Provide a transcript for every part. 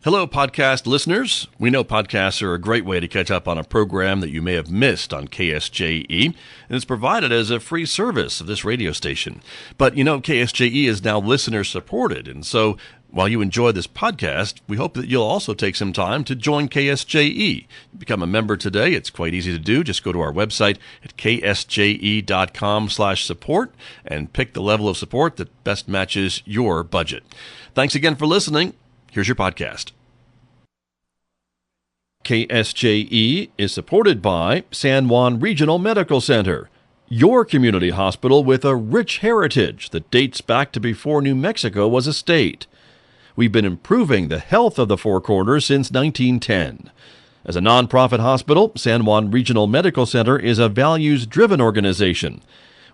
Hello, podcast listeners. We know podcasts are a great way to catch up on a program that you may have missed on KSJE, and it's provided as a free service of this radio station. But you know, KSJE is now listener-supported, and so while you enjoy this podcast, we hope that you'll also take some time to join KSJE. Become a member today. It's quite easy to do. Just go to our website at ksje.com/support and pick the level of support that best matches your budget. Thanks again for listening. Here's your podcast. KSJE is supported by San Juan Regional Medical Center, your community hospital with a rich heritage that dates back to before New Mexico was a state. We've been improving the health of the Four Corners since 1910. As a nonprofit hospital, San Juan Regional Medical Center is a values-driven organization.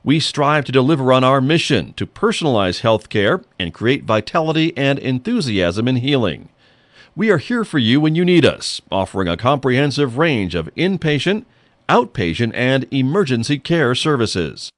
We strive to deliver on our mission to personalize health care and create vitality and enthusiasm in healing. We are here for you when you need us, offering a comprehensive range of inpatient, outpatient, and emergency care services.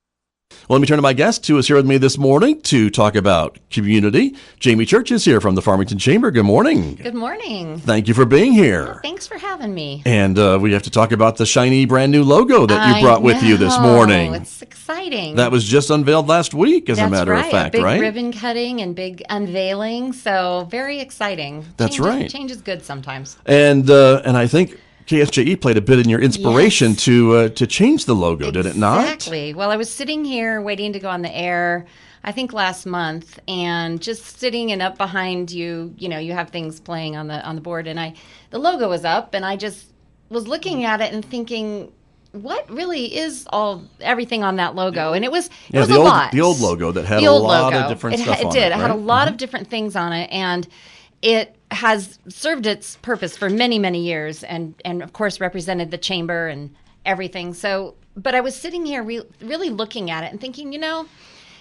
Well, let me turn to my guest who is here with me this morning to talk about community. Jamie Church is here from the Farmington Chamber. Good morning. Good morning. Thank you for being here. Well, thanks for having me. And we have to talk about the shiny brand new logo that you brought with you this morning. It's exciting. That was just unveiled last week, as a matter of fact, a big right? ribbon cutting and big unveiling. So very exciting. That's right. Change is good sometimes. And I think KSJE played a bit in your inspiration to change the logo, did it not? Exactly. Well, I was sitting here waiting to go on the air, I think last month, and just sitting and up behind you, you know, you have things playing on the board, and the logo was up, and I just was looking at it and thinking, what really is everything on that logo? And it was a lot. The old logo that had a lot of different stuff on it. It did. It had a right? lot of different things on it, and it has served its purpose for many, many years and of course represented the chamber and everything. So, but I was sitting here really looking at it and thinking, you know,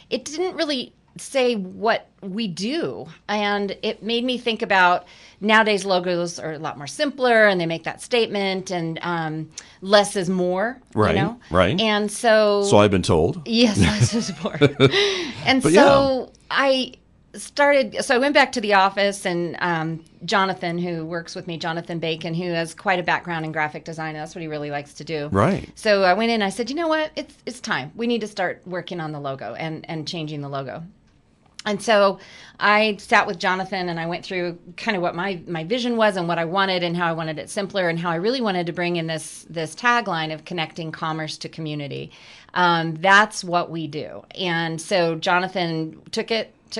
it didn't really say what we do. And it made me think about nowadays logos are a lot more simpler and they make that statement and less is more, right, you know? Right. And so I've been told. Yes, less is more. And so I went back to the office and Jonathan, who works with me, Jonathan Bacon, who has quite a background in graphic design. That's what he really likes to do. Right. So I went in and I said, you know what? It's time. We need to start working on the logo and changing the logo. And so I sat with Jonathan and I went through kind of what my vision was and what I wanted and how I wanted it simpler and how I really wanted to bring in this tagline of connecting commerce to community. That's what we do. And so Jonathan took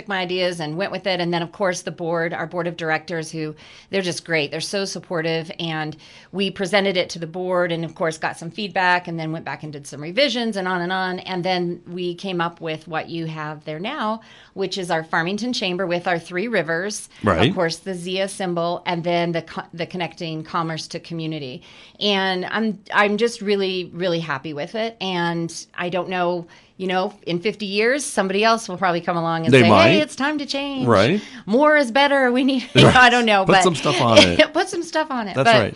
my ideas and went with it. And then, of course, our board of directors, they're just great. They're so supportive. And we presented it to the board and, of course, got some feedback and then went back and did some revisions and on and on. And then we came up with what you have there now, which is our Farmington Chamber with our three rivers. Right. Of course, the Zia symbol and then the connecting commerce to community. And I'm just really, really happy with it. And I don't know, you know, in 50 years, somebody else will probably come along and say, hey, it's time to change. Right. More is better. We need, Right. I don't know. Put some stuff on it. Put some stuff on it. That's but right.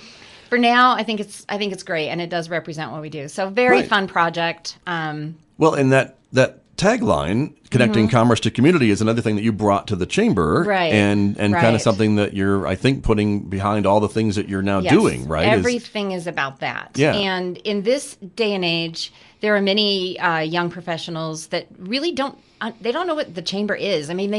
For now, I think it's great. And it does represent what we do. So very fun project. Well, and that tagline, connecting commerce to community, is another thing that you brought to the chamber. Right. And kind of something that you're, I think, putting behind all the things that you're now doing, right? Everything is about that. Yeah. And in this day and age, there are many young professionals that really don't know what the chamber is. I mean,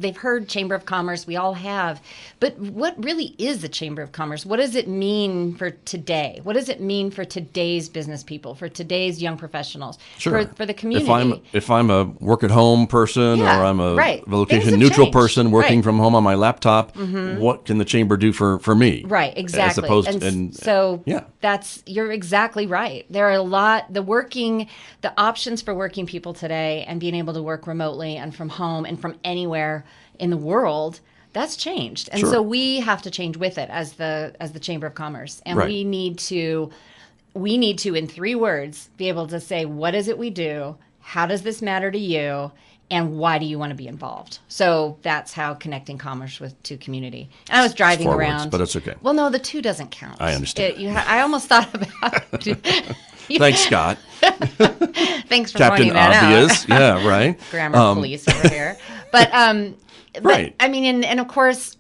they've heard Chamber of Commerce, we all have, but what really is the Chamber of Commerce? What does it mean for today? What does it mean for today's business people, for today's young professionals, Sure. for the community? If I'm a work-at-home person or I'm a location-neutral person working from home on my laptop, what can the chamber do for me? Right, exactly. As opposed you're exactly right. There are the options for working people today and being able to work remotely and from home and from anywhere in the world, that's changed. And so we have to change with it as the Chamber of Commerce. And we need to, in 3 words, be able to say, what is it we do? How does this matter to you? And why do you want to be involved? So that's how connecting commerce to community. And I was driving around. But it's okay. Well, no, the 2 doesn't count. I understand. I almost thought about Thanks, Scott. Thanks for Captain pointing that Obvious. out. Yeah, right. Grammar police over here. But right. I mean, and of course,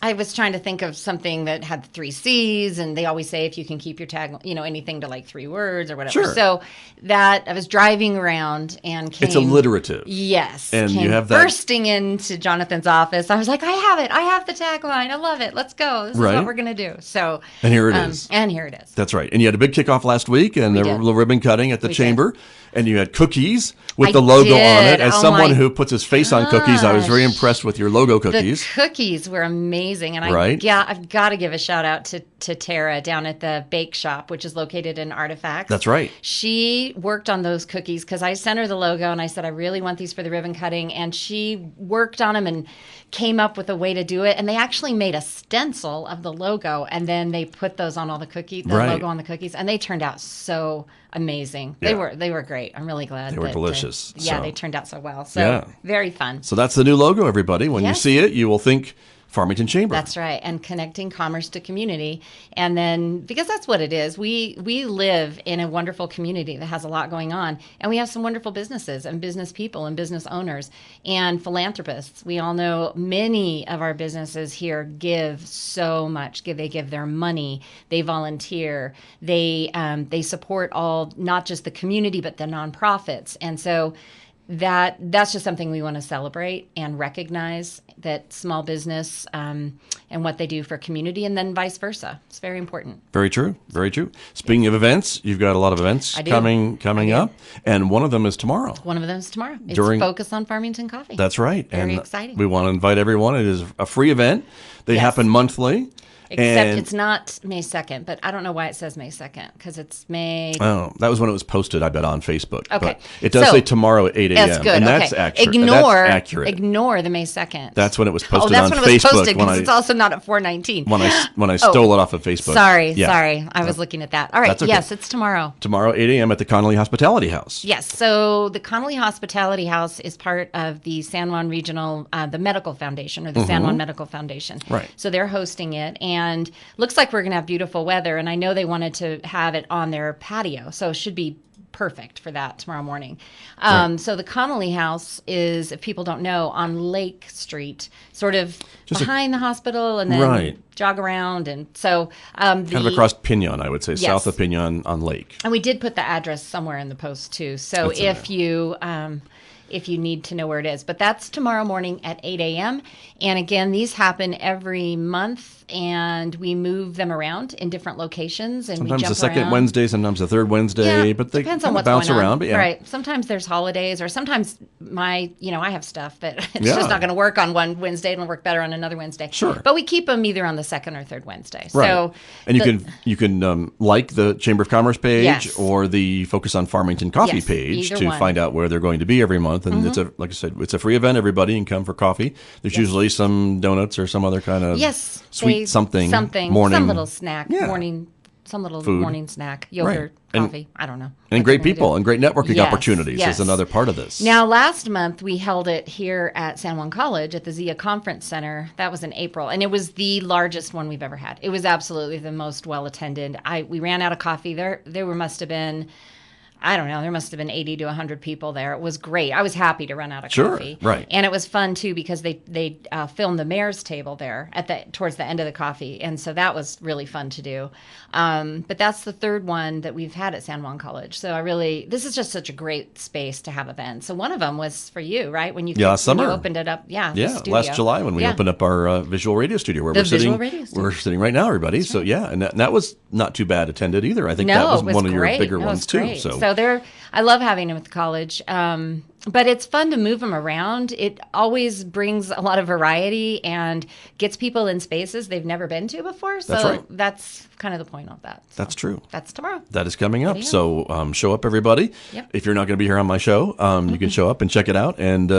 I was trying to think of something that had 3 C's, and they always say if you can keep your tag, anything to like 3 words or whatever. Sure. So that I was driving around and came. It's alliterative. Yes. And came you have that. bursting into Jonathan's office. I was like, I have it. I have the tagline. I love it. Let's go. This is what we're going to do. So. And here it is. And here it is. That's right. And you had a big kickoff last week and the little ribbon cutting at the chamber. And you had cookies with the logo on it. As someone who puts his face on cookies, I was very impressed with your logo cookies. The cookies were amazing. And I've got to give a shout out to Tara down at the bake shop, which is located in Artifacts. That's right. She worked on those cookies because I sent her the logo and I said, I really want these for the ribbon cutting. And she worked on them and came up with a way to do it. And they actually made a stencil of the logo. And then they put those on all the cookies, the logo on the cookies. And they turned out so amazing. Yeah. They were great. I'm really glad. They were delicious. They turned out so well. So very fun. So that's the new logo, everybody. When you see it, you will think Farmington Chamber. That's right. And connecting commerce to community. And then, because that's what it is, we live in a wonderful community that has a lot going on. And we have some wonderful businesses and business people and business owners and philanthropists. We all know many of our businesses here give so much. They give their money. They volunteer. They support all, not just the community, but the nonprofits. And so that's just something we want to celebrate and recognize, that small business and what they do for community, and then vice versa. It's very important. Very true. Very true. Speaking of events, you've got a lot of events coming up, and one of them is tomorrow. It's Focus on Farmington Coffee. That's right. Very exciting. We want to invite everyone. It is a free event. They happen monthly. Except it's not May 2nd, but I don't know why it says May 2nd, because it's May... Oh, that was when it was posted, I bet, on Facebook. Okay. But it does say tomorrow at 8 a.m. That's good. And that's accurate. Ignore the May 2nd. That's when it was posted on Facebook. Oh, that's when it was posted, because it's also not at 4:19. When I stole it off of Facebook. Sorry. I was looking at that. All right, yes, it's tomorrow. Tomorrow, 8 a.m. at the Connolly Hospitality House. Yes, so the Connolly Hospitality House is part of the San Juan Regional, the Medical Foundation, or the San Juan Medical Foundation. Right. So they're hosting it, and looks like we're going to have beautiful weather, and I know they wanted to have it on their patio, so it should be perfect for that tomorrow morning. So the Connolly House is, if people don't know, on Lake Street, sort of just behind the hospital, and then jog around. And so kind of across Pinion, I would say, south of Pinion on Lake. And we did put the address somewhere in the post too, so if you need to know where it is. But that's tomorrow morning at 8 a.m. And again, these happen every month, and we move them around in different locations. And sometimes we jump the second around. Wednesday, sometimes the third Wednesday, but they depends on what's bounce going on. around. But Right. Sometimes there's holidays, or sometimes I have stuff that it's just not going to work on one Wednesday. It'll work better on another Wednesday. Sure. But we keep them either on the second or third Wednesday. Right. So and you can like the Chamber of Commerce page or the Focus on Farmington Coffee page to find out where they're going to be every month. And it's like I said, it's a free event. Everybody can come for coffee. There's usually some donuts or some other kind of sweet something morning, some little snack morning, some little food. Morning snack, yogurt, coffee. I don't know. And great people and great networking opportunities is another part of this. Now, last month we held it here at San Juan College at the Zia Conference Center. That was in April, and it was the largest one we've ever had. It was absolutely the most well attended. We ran out of coffee. There must have been, I don't know, there must have been 80 to 100 people there. It was great. I was happy to run out of coffee. Right. And it was fun, too, because they filmed the mayor's table there towards the end of the coffee. And so that was really fun to do. But that's the third one that we've had at San Juan College. So this is just such a great space to have events. So one of them was for you, right? When you opened it up. Yeah, last July when we opened up our visual radio studio where we're sitting. We're sitting right now, everybody. That's right. So, and that was not too bad attended either. I think that was one of your bigger ones, too. So I love having them at the college. But it's fun to move them around. It always brings a lot of variety and gets people in spaces they've never been to before. So that's kind of the point of that. So that's true. That's tomorrow. That is coming up. So show up, everybody. Yep. If you're not going to be here on my show, you can show up and check it out and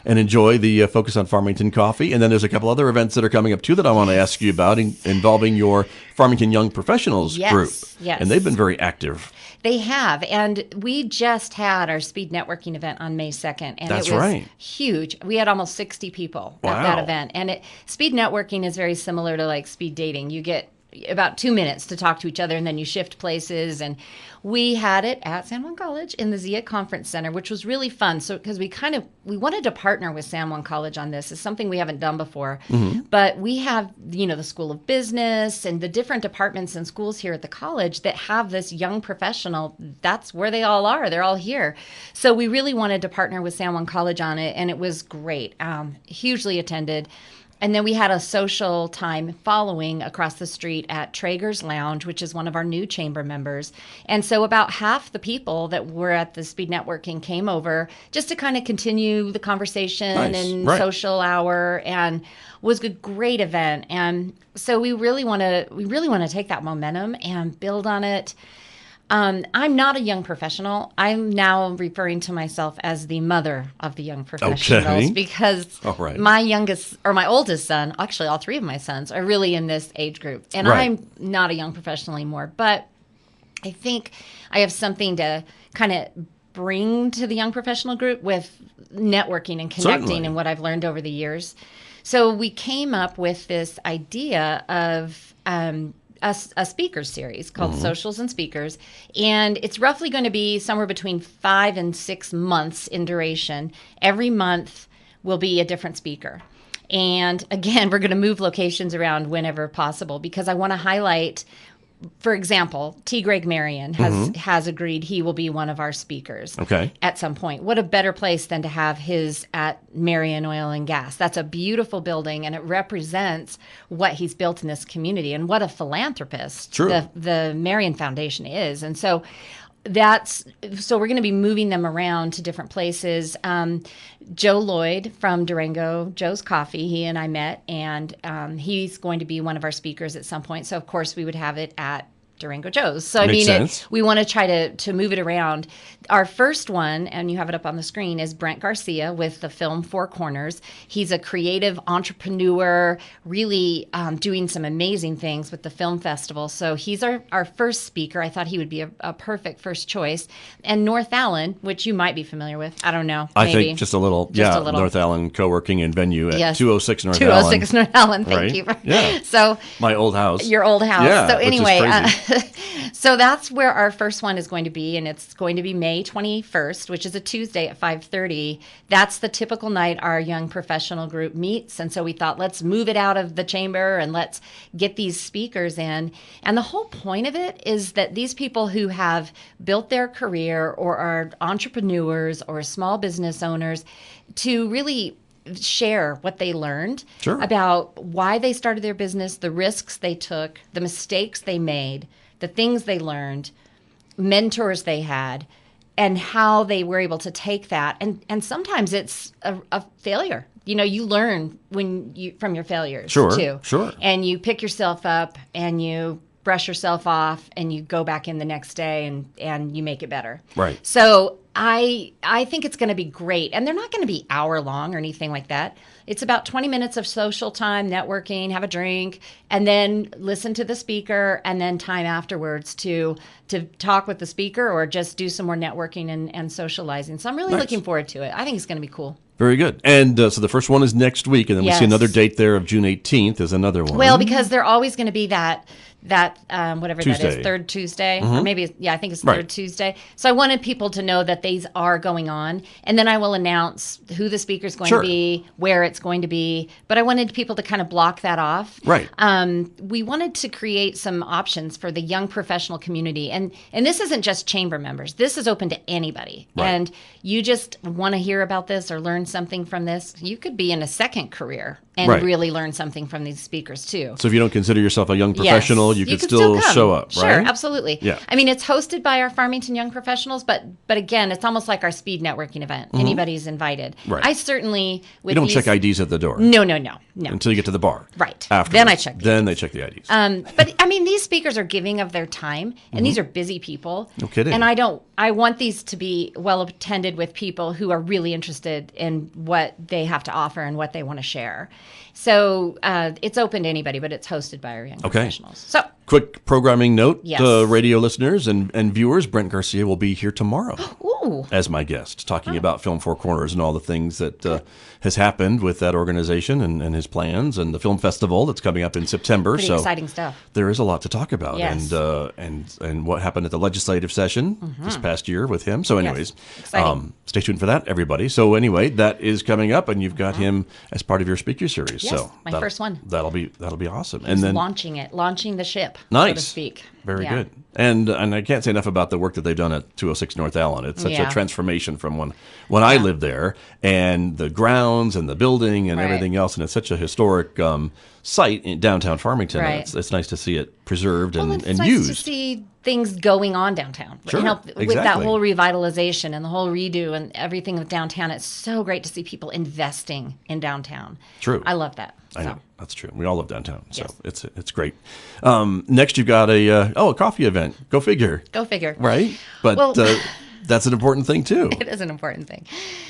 enjoy the Focus on Farmington Coffee. And then there's a couple other events that are coming up, too, that I want to ask you about involving your Farmington Young Professionals group. Yes. And they've been very active. They have. And we just had our speed networking event on May 2nd. And it was huge. We had almost 60 people at that event. And speed networking is very similar to like speed dating. You get about 2 minutes to talk to each other, and then you shift places. And we had it at San Juan College in the Zia Conference Center, which was really fun. So because we wanted to partner with San Juan College on this. It's something we haven't done before. But we have, the School of Business and the different departments and schools here at the college that have this young professional. That's where they all are. They're all here. So we really wanted to partner with San Juan College on it, and it was great. Hugely attended. And then we had a social time following across the street at Traeger's Lounge, which is one of our new chamber members. And so about half the people that were at the speed networking came over just to kind of continue the conversation and social hour, and was a great event. And so we really want to take that momentum and build on it. I'm not a young professional. I'm now referring to myself as the mother of the young professionals because my oldest son, actually all three of my sons, are really in this age group. And I'm not a young professional anymore, but I think I have something to kind of bring to the young professional group with networking and connecting and what I've learned over the years. So we came up with this idea of a speaker series called Socials and Speakers, and it's roughly going to be somewhere between 5 and 6 months in duration. Every month will be a different speaker. And again, we're going to move locations around whenever possible because I want to highlight, for example, T. Greg Marion has agreed he will be one of our speakers at some point. What a better place than to have his at Marion Oil and Gas. That's a beautiful building, and it represents what he's built in this community and what a philanthropist the Marion Foundation is. And so we're going to be moving them around to different places. Joe Lloyd from Durango, Joe's Coffee, he and I met, and he's going to be one of our speakers at some point. So, of course, we would have it at Durango Joe's. So, we want to try to move it around. Our first one, and you have it up on the screen, is Brent Garcia with the film Four Corners. He's a creative entrepreneur, really doing some amazing things with the film festival. So he's our first speaker. I thought he would be a perfect first choice. And North Allen, which you might be familiar with. I don't know. I think just a little. North Allen Co-working and Venue at 206 North Allen. 206 North Allen. Thank you. So my old house. Your old house. Yeah, so anyway, which is so that's where our first one is going to be, and it's going to be May 21st, which is a Tuesday at 5:30. That's the typical night our young professional group meets, and so we thought, let's move it out of the chamber and let's get these speakers in. And the whole point of it is that these people who have built their career or are entrepreneurs or small business owners to really share what they learned about why they started their business, the risks they took, the mistakes they made, the things they learned, mentors they had, and how they were able to take that. And sometimes it's a failure. You learn from your failures too. And you pick yourself up and you brush yourself off and you go back in the next day and you make it better. Right. So I think it's going to be great. And they're not going to be hour long or anything like that. It's about 20 minutes of social time, networking, have a drink, and then listen to the speaker, and then time afterwards to talk with the speaker or just do some more networking and socializing. So I'm really looking forward to it. I think it's going to be cool. Very good. And so the first one is next week, and then we see another date there of June 18th is another one. Well, because they're always going to be that whatever Tuesday. that is, third Tuesday, or maybe, I think it's third Tuesday. So I wanted people to know that these are going on, and then I will announce who the speaker is going to be, where it's going to be, but I wanted people to kind of block that off. Right. We wanted to create some options for the young professional community, and this isn't just chamber members. This is open to anybody, and you just want to hear about this or learn something from this. You could be in a second career and really learn something from these speakers too. So if you don't consider yourself a young professional, you could still show up, right? Sure, absolutely. Yeah. I mean, it's hosted by our Farmington Young Professionals, but again, it's almost like our speed networking event. Anybody's invited. Right. I certainly You don't check IDs at the door. No. Until you get to the bar. Right. Afterwards. Then I check. Then they check the IDs. But I mean, these speakers are giving of their time, and these are busy people. No kidding. And I want these to be well attended with people who are really interested in what they have to offer and what they want to share. So it's open to anybody, but it's hosted by our young professionals. So quick programming note, radio listeners and viewers, Brent Garcia will be here tomorrow. Ooh. as my guest, talking about Film Four Corners and all the things that has happened with that organization and his plans and the film festival that's coming up in September. Pretty exciting stuff. There is a lot to talk about, Yes. and what happened at the legislative session this past year with him. So, anyways, Exciting. stay tuned for that, everybody. So, anyway, that is coming up, and you've got him as part of your speaker series. Yes, so my first one. That'll be awesome. And then launching the ship, nice, so to speak. Very good. And I can't say enough about the work that they've done at 206 North Allen. It's such a transformation from when I lived there, and the grounds and the building and everything else. And it's such a historic site in downtown Farmington. Right. It's nice to see it preserved and it's nice used. to see things going on downtown. Sure, With that whole revitalization and the whole redo and everything with downtown, it's so great to see people investing in downtown. True. I love that. I know. That's true. We all love downtown, so Yes. it's great. Next, you've got a coffee event. Go figure. Go figure. Right? But that's an important thing, too. It is an important thing.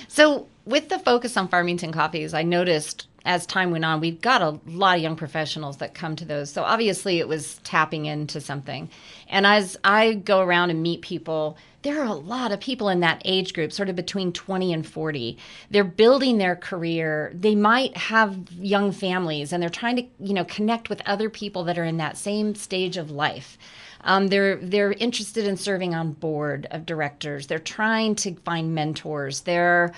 So with the focus on Farmington coffees, I noticed as time went on, we've got a lot of young professionals that come to those. So obviously it was tapping into something. And as I go around and meet people, there are a lot of people in that age group, sort of between 20 and 40. They're building their career. They might have young families, and they're trying to, connect with other people that are in that same stage of life. They're interested in serving on board of directors. They're trying to find mentors. They're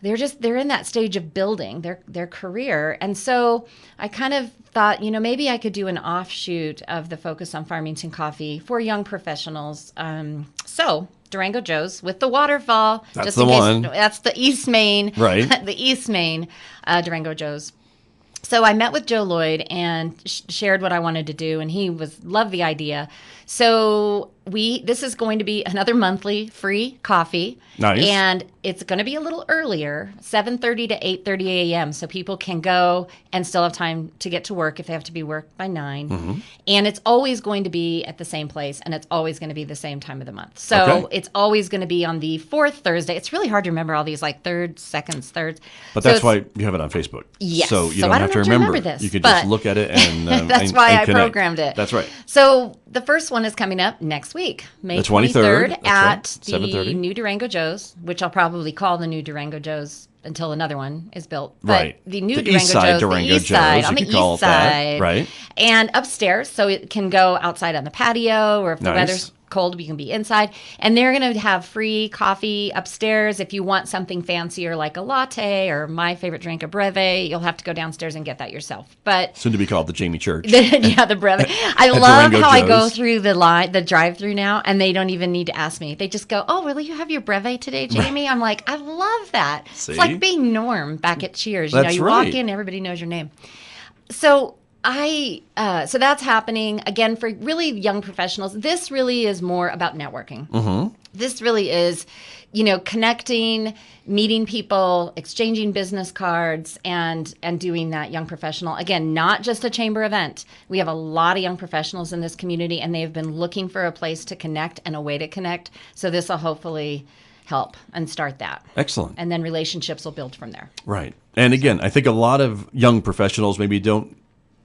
in that stage of building their career. And so I kind of thought, maybe I could do an offshoot of the focus on Farmington coffee for young professionals. So Durango Joe's with the waterfall. That's just the in case, one. That's the East Main. Right. The East Main Durango Joe's. So I met with Joe Lloyd and shared what I wanted to do, and he loved the idea. So this is going to be another monthly free coffee. Nice. And it's going to be a little earlier, 7:30 to 8:30 a.m. So people can go and still have time to get to work if they have to be worked by 9. Mm-hmm. And it's always going to be at the same place, and it's always going to be the same time of the month. So it's always going to be on the 4th Thursday. It's really hard to remember all these like thirds, seconds, thirds. But that's why you have it on Facebook. Yes. So you don't I have to remember this. You could just look at it and that's why I connect. programmed it. That's right. So the first one is coming up next week, May The 23rd, 23rd at the 7:30. new Durango Joe's, which I'll probably call the new Durango Joe's until another one is built. But Right. the new The Durango east side Joe's, Durango the east Joe's, side, you on the could call east it that, side. right. And upstairs, so it can go outside on the patio, or if the Nice. weather's cold, we can be inside. And they're going to have free coffee upstairs. If you want something fancier like a latte or my favorite drink, a breve, you'll have to go downstairs and get that yourself. But Soon to be called the Jamie Church. the breve. I love Durango how I go Joe's. through the drive-through now, and they don't even need to ask me. They just go, "Oh, really? You have your breve today, Jamie?" I'm like, I love that. See? It's like being Norm back at Cheers. That's you right. walk in, everybody knows your name. So so that's happening again for really young professionals. This really is more about networking. Mm-hmm. This really is, connecting, meeting people, exchanging business cards, and doing that young professional. Again, not just a chamber event. We have a lot of young professionals in this community, and they've been looking for a place to connect and a way to connect. So this will hopefully help and start that. Excellent. And then relationships will build from there. Right. And again, I think a lot of young professionals maybe don't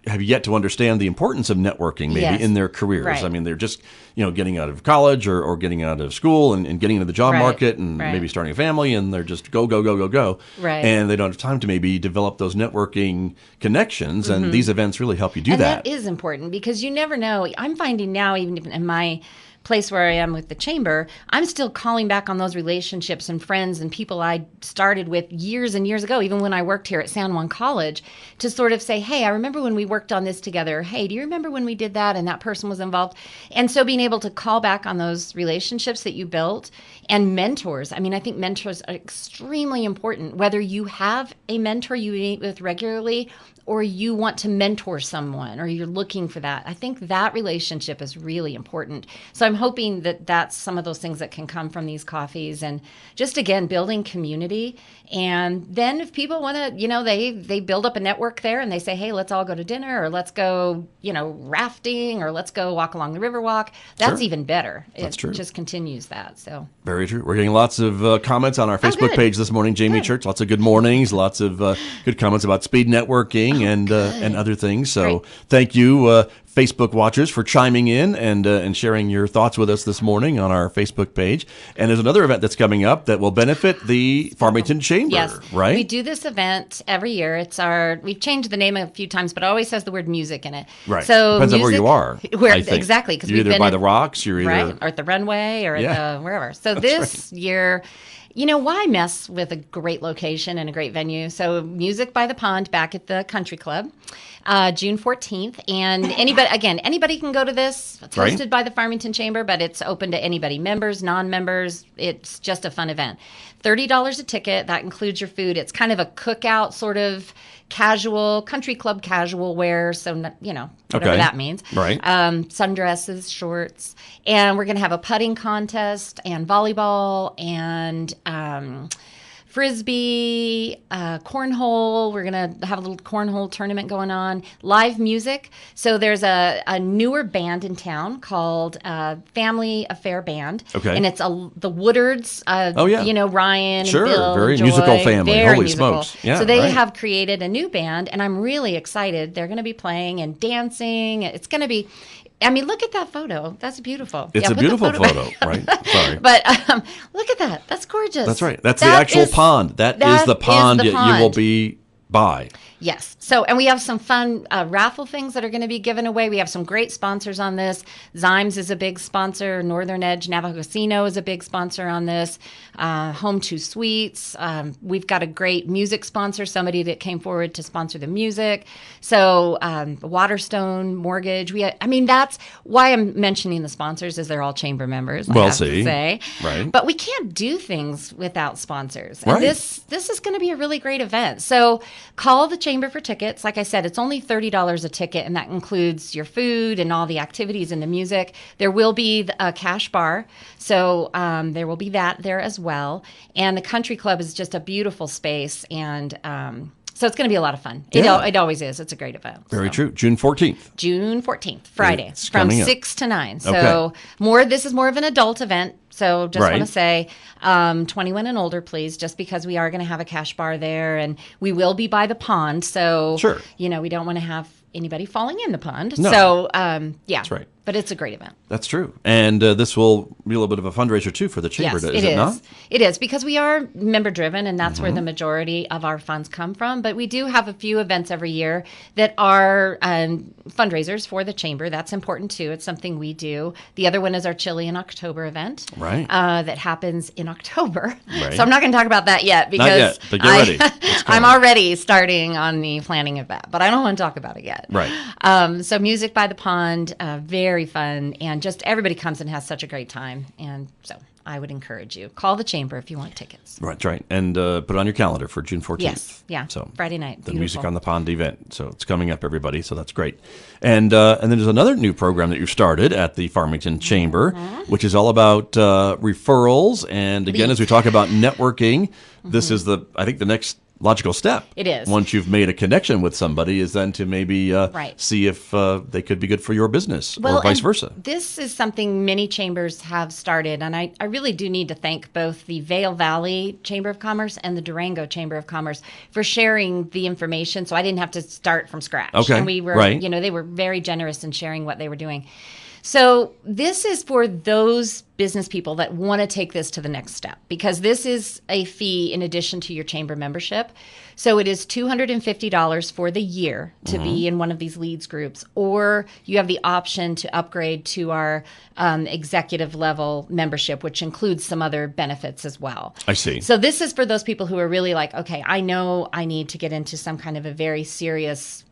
have yet to understand the importance of networking maybe Yes. in their careers. Right. I mean, they're just, getting out of college or getting out of school and getting into the job Right. market and Right. maybe starting a family, and they're just go, go, go, go, go. Right. And they don't have time to maybe develop those networking connections, and these events really help you do And that. that is important because you never know. I'm finding now, even in my place where I am with the chamber, I'm still calling back on those relationships and friends and people I started with years and years ago, even when I worked here at San Juan College, to sort of say, hey, I remember when we worked on this together. Hey, do you remember when we did that and that person was involved? And so being able to call back on those relationships that you built, and mentors. I mean, I think mentors are extremely important, whether you have a mentor you meet with regularly or you want to mentor someone or you're looking for that. I think that relationship is really important. So I'm hoping that that's some of those things that can come from these coffees, and just, again, building community. And then if people want to, they build up a network there and they say, hey, let's all go to dinner, or let's go, rafting, or let's go walk along the Riverwalk. That's Sure. even better. That's it true. just continues that. So Very true. We're getting lots of comments on our Facebook good. page this morning, Jamie Good. Church. Lots of good mornings, lots of good comments about speed networking and other things. So Great. thank you Facebook watchers for chiming in and sharing your thoughts with us this morning on our Facebook page. And there's another event that's coming up that will benefit the Farmington Chamber, yes. right? We do this event every year. We've changed the name a few times, but it always has the word music in it. Right. So depends on where you are. Exactly. You're either by the rocks, you're either right, or at the runway, or at the wherever. So this year, why mess with a great location and a great venue? So Music by the Pond back at the Country Club, June 14th. And anybody can go to this. It's hosted by the Farmington Chamber, but it's open to anybody, members, non-members. It's just a fun event. $30 a ticket. That includes your food. It's kind of a cookout sort of casual, country club casual wear. So, whatever that means. Right. Sundresses, shorts. And we're going to have a putting contest and volleyball and frisbee, cornhole. We're going to have a little cornhole tournament going on. Live music. So there's a newer band in town called Family Affair Band. Okay. And it's the Woodards. Ryan sure, and Bill. Very and Joy, musical family. Very Holy musical. smokes. Yeah, so they have created a new band, and I'm really excited. They're going to be playing and dancing. It's going to be... look at that photo. That's beautiful. It's a beautiful photo, right? Sorry. But look at that. That's gorgeous. That's right. That's the actual pond. That is the pond you will be by. Yes. So, and we have some fun raffle things that are going to be given away. We have some great sponsors on this. Zymes is a big sponsor. Northern Edge Navajo Casino is a big sponsor on this. Home 2 Suites. We've got a great music sponsor, somebody that came forward to sponsor the music. So, Waterstone Mortgage. That's why I'm mentioning the sponsors, is they're all chamber members. I have to say. Right. But we can't do things without sponsors. And right. this is going to be a really great event. So, call the chamber for tickets. Like I said, it's only $30 a ticket, and that includes your food and all the activities and the music. There will be a cash bar, so there will be that there as well. And the Country Club is just a beautiful space, and so it's going to be a lot of fun. Yeah. It always is. It's a great event. Very true. June 14th. June 14th, Friday, it's from coming up. 6 to 9. So this is more of an adult event. So just want to say 21 and older, please, just because we are going to have a cash bar there, and we will be by the pond. So, we don't want to have anybody falling in the pond. No. So, That's right. But it's a great event. That's true. And this will be a little bit of a fundraiser, too, for the chamber, yes, is it not? It is, because we are member-driven, and that's where the majority of our funds come from. But we do have a few events every year that are fundraisers for the chamber. That's important, too. It's something we do. The other one is our Chili in October event. Right. That happens in October. Right. So I'm not going to talk about that yet, because not yet, but get ready. I'm already starting on the planning of that, but I don't want to talk about it yet. Right. So Music by the Pond, very fun, and just everybody comes and has such a great time. And so I would encourage you. Call the chamber if you want tickets. Right. And put it on your calendar for June 14th. Yes. Yeah. So Friday night. The Music on the Pond event. So it's coming up, everybody. So that's great. And then there's another new program that you've started at the Farmington Chamber, which is all about referrals. And again, as we talk about networking, this is I think the next logical step. It is. Once you've made a connection with somebody, is then to maybe see if they could be good for your business, or vice versa. This is something many chambers have started, and I really do need to thank both the Vail Valley Chamber of Commerce and the Durango Chamber of Commerce for sharing the information, so I didn't have to start from scratch. Okay. And we were, they were very generous in sharing what they were doing. So this is for those business people that want to take this to the next step, because this is a fee in addition to your chamber membership. So it is $250 for the year to be in one of these leads groups, or you have the option to upgrade to our executive level membership, which includes some other benefits as well. I see. So this is for those people who are really like, okay, I know I need to get into some kind of a very serious,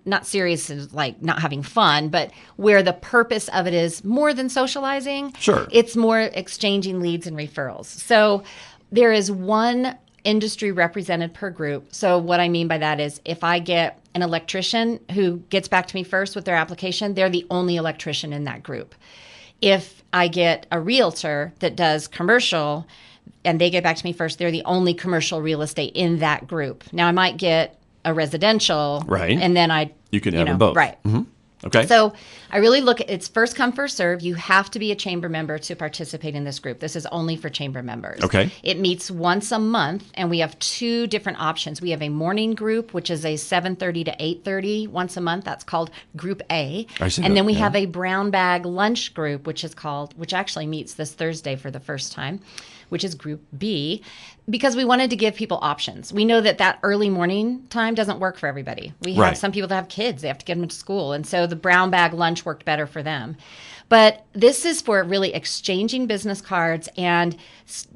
not serious as like not having fun, but where the purpose of it is more than socializing. Sure. It's more exchanging leads and referrals. So there is one industry represented per group. So what I mean by that is, if I get an electrician who gets back to me first with their application, they're the only electrician in that group. If I get a realtor that does commercial and they get back to me first, they're the only commercial real estate in that group. Now I might get a residential, right, and then you can have them both, right. Okay. So I really look at it's first come, first serve. You have to be a chamber member to participate in this group. This is only for chamber members. Okay. It meets once a month, and we have 2 different options. We have a morning group, which is a 7:30 to 8:30 once a month. That's called Group A. I see and that, then we yeah. have a brown bag lunch group, which actually meets this Thursday for the first time, which is Group B, because we wanted to give people options. We know that early morning time doesn't work for everybody. We have Right. some people that have kids, they have to get them to school. And so the brown bag lunch worked better for them. But this is for really exchanging business cards, and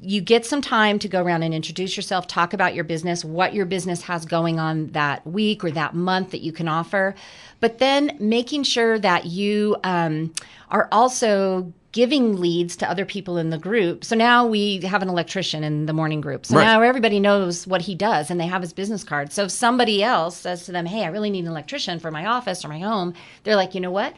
you get some time to go around and introduce yourself, talk about your business, what your business has going on that week or that month that you can offer. But then making sure that you are also giving leads to other people in the group. So now we have an electrician in the morning group. So Right. now everybody knows what he does and they have his business card. So if somebody else says to them, hey, I really need an electrician for my office or my home, they're like, you know what?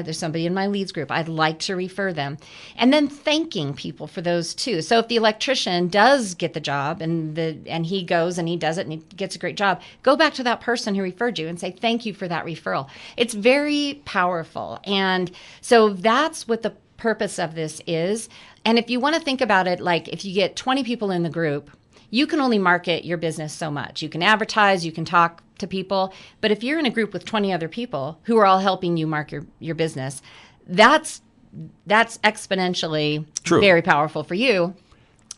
There's somebody in my leads group. I'd like to refer them. And then thanking people for those too. So if the electrician does get the job and he goes and he does it and he gets a great job, go back to that person who referred you and say, thank you for that referral. It's very powerful. And so that's what the purpose of this is. And if you want to think about it, like if you get 20 people in the group, you can only market your business so much. You can advertise, you can talk to people, but if you're in a group with 20 other people who are all helping you market your business, that's exponentially True. very powerful for you.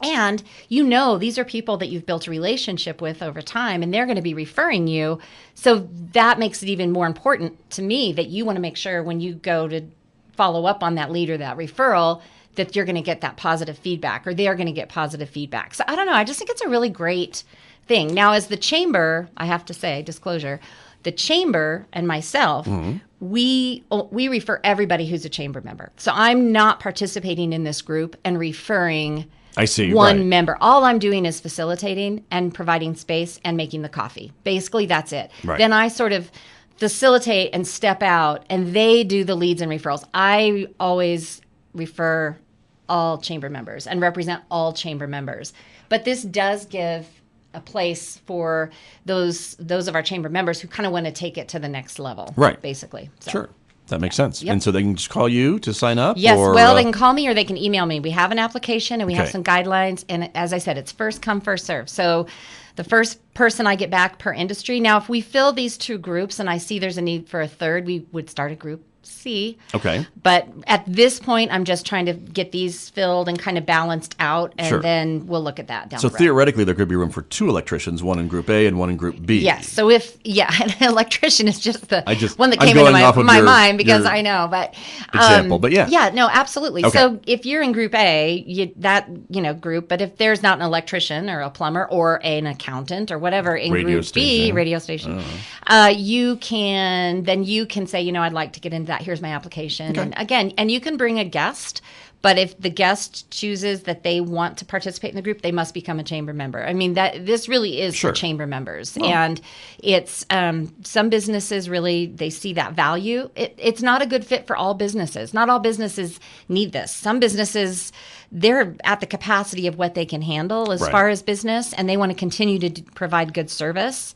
And these are people that you've built a relationship with over time, and they're going to be referring you. So that makes it even more important to me that you want to make sure when you go to follow up on that lead or that referral that you're going to get that positive feedback, or they're going to get positive feedback. So I don't know. I just think it's a really great thing. Now, as the chamber, I have to say, disclosure, the chamber and myself, we refer everybody who's a chamber member. So I'm not participating in this group and referring I see. one Right. member. All I'm doing is facilitating and providing space and making the coffee. Basically, that's it. Right. Then I sort of facilitate and step out, and they do the leads and referrals. I always refer all chamber members and represent all chamber members. But this does give a place for those of our chamber members who kind of want to take it to the next level. Right. Basically. So. Sure. That makes sense. Yep. And so they can just call you to sign up? Yes, or, well, they can call me or they can email me. We have an application and we have Okay. some guidelines. And as I said, it's first come, first serve. So the first person I get back per industry. Now, if we fill these 2 groups and I see there's a need for a third, we would start a group C. Okay. But at this point, I'm just trying to get these filled and kind of balanced out. And Sure. then we'll look at that down So the road. theoretically, there could be room for 2 electricians, one in Group A and one in Group B. Yes. So an electrician is just the one that I'm came into going off of my your- mind because your I know, but example, but yeah. Yeah, no, absolutely. Okay. So if you're in Group A, group, but if there's not an electrician or a plumber or an accountant or whatever in Radio Group B, station. radio station, you can say, I'd like to get into that. Here's my application. Okay. And you can bring a guest. But if the guest chooses that they want to participate in the group, they must become a chamber member. I mean, this really is Sure. for chamber members. Well. And it's some businesses really, they see that value. It's not a good fit for all businesses. Not all businesses need this. Some businesses, they're at the capacity of what they can handle as Right. far as business, and they want to continue to provide good service.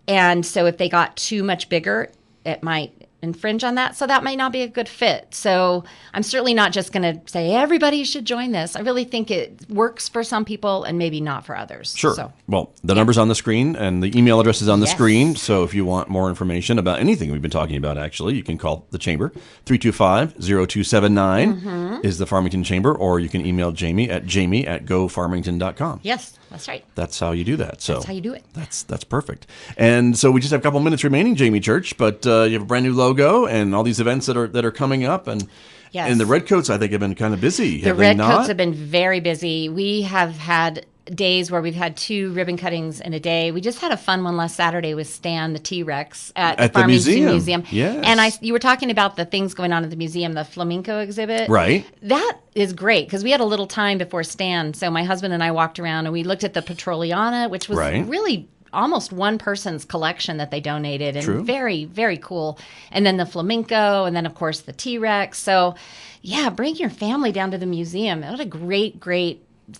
And so if they got too much bigger, it might infringe on that. So that might not be a good fit. So I'm certainly not just going to say everybody should join this. I really think it works for some people and maybe not for others. Sure. So, Well, the number's on the screen and the email address is on the Yes. screen. So if you want more information about anything we've been talking about, actually, you can call the chamber. 325-0279 is the Farmington Chamber, or you can email Jamie at gofarmington.com. yes, that's right. That's how you do that. So That's how you do it. That's perfect. And so we just have a couple minutes remaining, Jamie Church, but you have a brand new logo and all these events that are coming up, and Yes. and the Redcoats I think have been kind of busy. The have they Redcoats not? have been very busy. We have had days where we've had 2 ribbon cuttings in a day. We just had a fun one last Saturday with Stan, the T-Rex, at the Farmington museum. Yes. And you were talking about the things going on at the museum, the flamenco exhibit. Right. That is great because we had a little time before Stan. So my husband and I walked around and we looked at the Petroliana, which was Right. really almost one person's collection that they donated, and True. very, very cool. And then the flamenco, and then of course the T-Rex. So yeah, bring your family down to the museum. What a great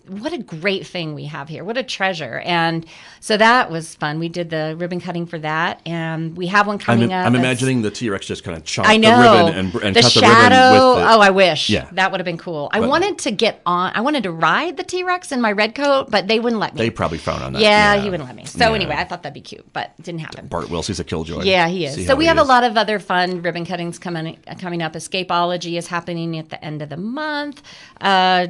what a great thing we have here. What a treasure. And so that was fun. We did the ribbon cutting for that, and we have one coming up. I'm imagining the T-Rex just kind of chop I know. the ribbon and the cut shadow, the ribbon with it. Oh, I wish. Yeah. That would have been cool. I wanted to ride the T-Rex in my red coat, but they wouldn't let me. They probably frown on that. Yeah, he wouldn't let me. So anyway, I thought that'd be cute, but it didn't happen. Bart Wilsey's a killjoy. Yeah, he is. So we have a lot of other fun ribbon cuttings coming up. Escapeology is happening at the end of the month.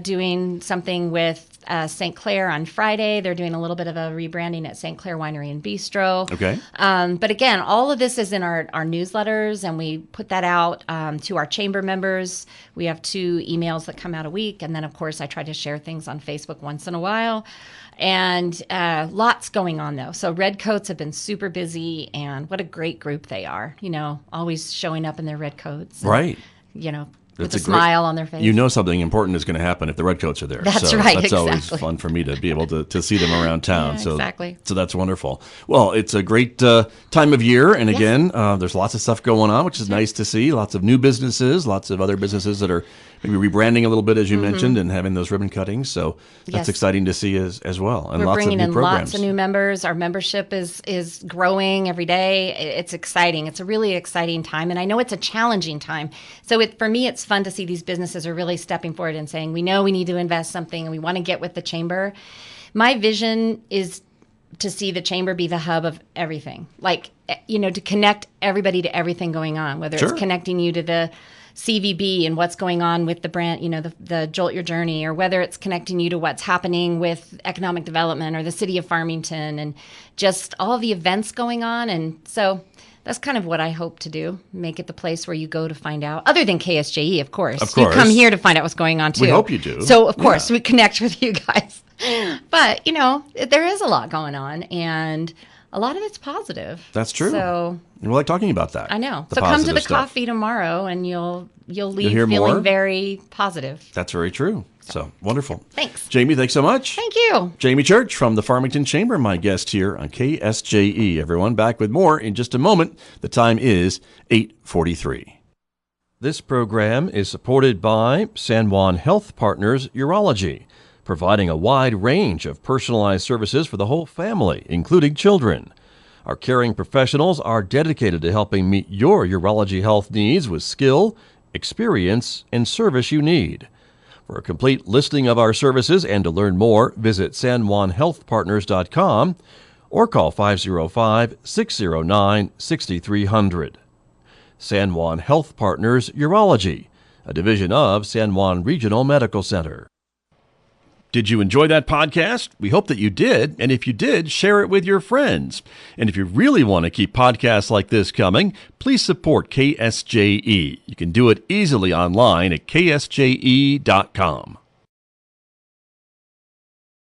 Doing something with St. Clair on Friday. They're doing a little bit of a rebranding at St. Clair Winery and Bistro. Okay. But again, all of this is in our newsletters, and we put that out to our chamber members. We have 2 emails that come out a week, and then of course I try to share things on Facebook once in a while. And lots going on, though. So Redcoats have been super busy, and what a great group they are. Always showing up in their red coats. And, right. With a smile on their face. You know something important is going to happen if the Redcoats are there. That's right, That's exactly. always fun for me to be able to see them around town. Yeah, exactly. So that's wonderful. Well, it's a great time of year. And again, there's lots of stuff going on, which is nice to see. Lots of new businesses, lots of other businesses that are maybe rebranding a little bit, as you mentioned, and having those ribbon cuttings. So that's exciting to see as well. And we're lots bringing of new in programs. lots of new members. Our membership is growing every day. It's exciting. It's a really exciting time, and I know it's a challenging time. So for me, it's fun to see these businesses are really stepping forward and saying, we know we need to invest something, and we want to get with the chamber. My vision is to see the chamber be the hub of everything, to connect everybody to everything going on, whether it's connecting you to the CVB and what's going on with the brand, the Jolt Your Journey, or whether it's connecting you to what's happening with economic development or the city of Farmington and just all the events going on. And so that's kind of what I hope to do, make it the place where you go to find out, other than KSJE, of course. Of course. You come here to find out what's going on, too. We hope you do. So, of course, we connect with you guys. But, there is a lot going on, and a lot of it's positive. That's true. So we like talking about that. I know. The So come to the positive stuff. coffee tomorrow, and you'll leave hear feeling more? very positive. That's very true. So wonderful. Thanks. Jamie, thanks so much. Thank you. Jamie Church from the Farmington Chamber, my guest here on KSJE. Everyone, back with more in just a moment. The time is 8:43. This program is supported by San Juan Health Partners Urology, providing a wide range of personalized services for the whole family, including children. Our caring professionals are dedicated to helping meet your urology health needs with skill, experience, and service you need. For a complete listing of our services and to learn more, visit sanjuanhealthpartners.com or call 505-609-6300. San Juan Health Partners Urology, a division of San Juan Regional Medical Center. Did you enjoy that podcast? We hope that you did. And if you did, share it with your friends. And if you really want to keep podcasts like this coming, please support KSJE. You can do it easily online at ksje.com.